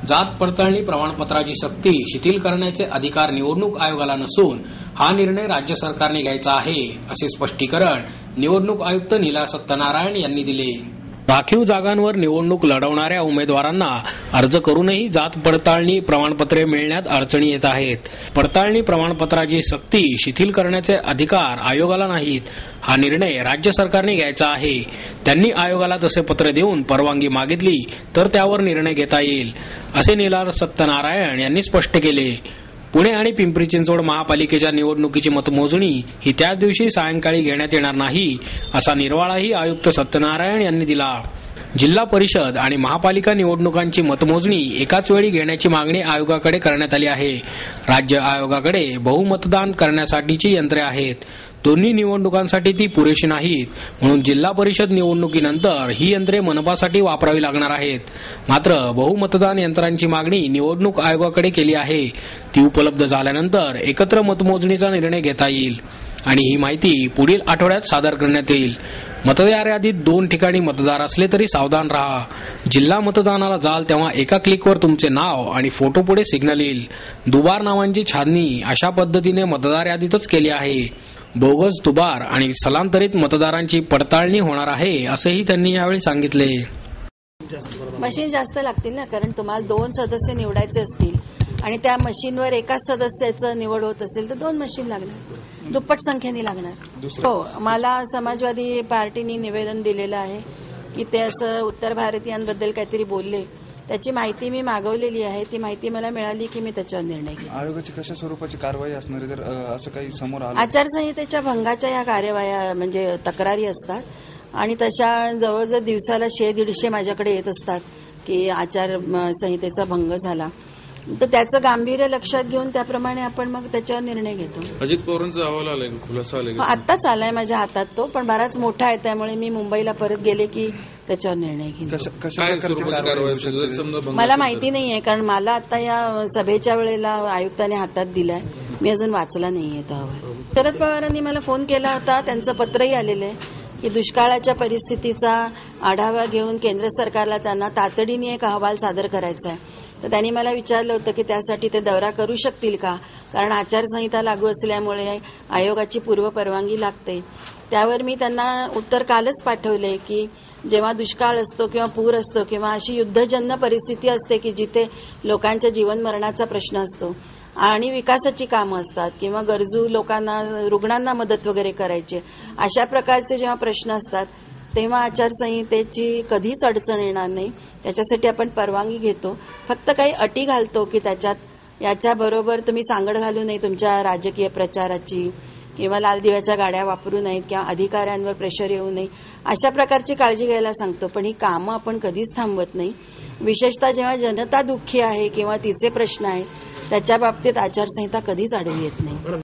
जात पडताळणी प्रमाणपत्राची सक्ती शिथिल करण्याचे अधिकार निवडणूक आयोगाला नसून हा निर्णय राज्य सरकारने घ्यायचा आहे, असे स्पष्टीकरण निवडणूक आयुक्त नीला सत्यनारायण यांनी दिले। राखीव जागांवर निवडणूक लढवणाऱ्या उमेदवारांना अर्ज करूनही जात पडताळणी प्रमाणपत्रे मिळण्यात अडचणी येत आहेत। पडताळणी प्रमाणपत्राची सक्ती शिथिल करण्याचे अधिकार आयोगाला नाहीत, हा निर्णय राज्य सरकारने घ्यायचा आहे। त्यांनी आयोगाला तसे पत्र देऊन परवानगी मागितली तर त्यावर निर्णय घेता येईल, असे नीला सत्यनारायण यांनी स्पष्ट केले। पुणे आणि पिंपरी चिंचवड महापालिकेच्या निवडणुकीची मतमोजणी ही त्याच दिवशी सायंकाळी घेण्यात येणार नाही, असा निर्वाळाही आयुक्त सत्यनारायण यांनी दिला। जिल्हा परिषद आणि महापालिका निवडणुकांची मतमोजणी एकाच वेळी घेण्याची मागणी आयोगाकडे करण्यात आली आहे। राज्य आयोगाकडे बहुमतदान करण्यासाठीची यंत्रे आहेत, दोन्ही निवडणुकांसाठी ती पुरेशी नाहीत, म्हणून जिल्हा परिषद निवडणुकीनंतर ही यंत्रे मनपासाठी वापरावी लागणार आहेत। मात्र बहुमतदान यंत्रांची मागणी निवडणूक आयोगाकडे केली आहे, ती उपलब्ध झाल्यानंतर एकत्र मतमोजणीचा निर्णय घेता येईल आणि ही माहिती पुढील आठवड्यात सादर करण्यात येईल। मतदार यादीत 2 ठिकाणी मतदार असले तरी सावधान राहा। जिल्हा मतदानाला जाल तेव्हा एका क्लिकवर तुमचे नाव आणि फोटो पुढे सिग्नल येईल। दुबार नावांची छाननी अशा पद्धतीने मतदार यादीतच केली आहे। बोगस, दुबार आणि स्थलांतरित मतदारांची पडताळणी होणार आहे, असेही त्यांनी यावेळी सांगितले। मशीन जास्त लागतील ना, कारण तुम्हाला 2 सदस्य निवडायचे असतील आणि त्या मशीनवर एका सदस्याचं निवड होत असेल तर 2 मशीन लागणार, दुप्पट संख्येने लागणार। हो, मला समाजवादी पार्टीने निवेदन दिलेलं आहे की ते असं उत्तर भारतीयांबद्दल काहीतरी बोलले, त्याची माहिती मी मागवलेली आहे। ती माहिती मला मिळाली की मी त्याच्यावर निर्णय घेईन। आयोगाची कशा स्वरूपाची कारवाई असणार आहे जर असं काही समोर आलं? आचारसंहितेच्या भंगाच्या या कार्यवाया म्हणजे तक्रारी असतात आणि तशा जवळजवळ दिवसाला 100-150 माझ्याकडे येत असतात की आचारसंहितेचा भंग झाला, तर त्याचं गांभीर्य लक्षात घेऊन त्याप्रमाणे आपण मग त्याच्यावर निर्णय घेतो। अजित पवारांचा अहवाल आलाय, खुलासा आलाय? आत्ताच आलाय माझ्या हातात तो, पण बराच मोठा आहे, त्यामुळे मी मुंबईला परत गेले की त्याच्यावर निर्णय घेईन। मला माहिती नाहीये, कारण मला आता या सभेच्या वेळेला आयुक्ताने हातात दिलाय, मी अजून वाचला नाहीये तो अहवाल। शरद पवारांनी मला फोन केला होता, त्यांचं पत्रही आलेलं आहे की दुष्काळाच्या परिस्थितीचा आढावा घेऊन केंद्र सरकारला त्यांना तातडीने एक अहवाल सादर करायचा आहे। तर त्यांनी मला विचारलं होतं की त्यासाठी ते दौरा करू शकतील का, कारण आचारसंहिता लागू असल्यामुळे आयोगाची पूर्व परवानगी लागते। त्यावर मी त्यांना उत्तर कालच पाठवले की जेव्हा दुष्काळ असतो किंवा पूर असतो किंवा अशी युद्धजन्य परिस्थिती असते की जिथे लोकांच्या जीवन मरणाचा प्रश्न असतो आणि विकासाची कामं असतात किंवा गरजू लोकांना, रुग्णांना मदत वगैरे करायची, अशा प्रकारचे जेव्हा प्रश्न असतात तेव्हा आचारसंहितेची कधीच अडचण येणार नाही। त्याच्यासाठी आपण परवानगी घेतो, फक्त काही अटी घालतो की त्याच्यात याच्याबरोबर तुम्ही सांगड घालू नये तुमच्या राजकीय प्रचाराची, किंवा लाल दिव्याच्या गाड्या वापरू नयेत किंवा अधिकाऱ्यांवर प्रेशर येऊ नये, अशा प्रकारची काळजी घ्यायला सांगतो। पण ही कामं आपण कधीच थांबवत नाही, विशेषतः जेव्हा जनता दुःखी आहे किंवा तिचे प्रश्न आहेत त्याच्या बाबतीत आचारसंहिता कधीच आडवी येत नाही।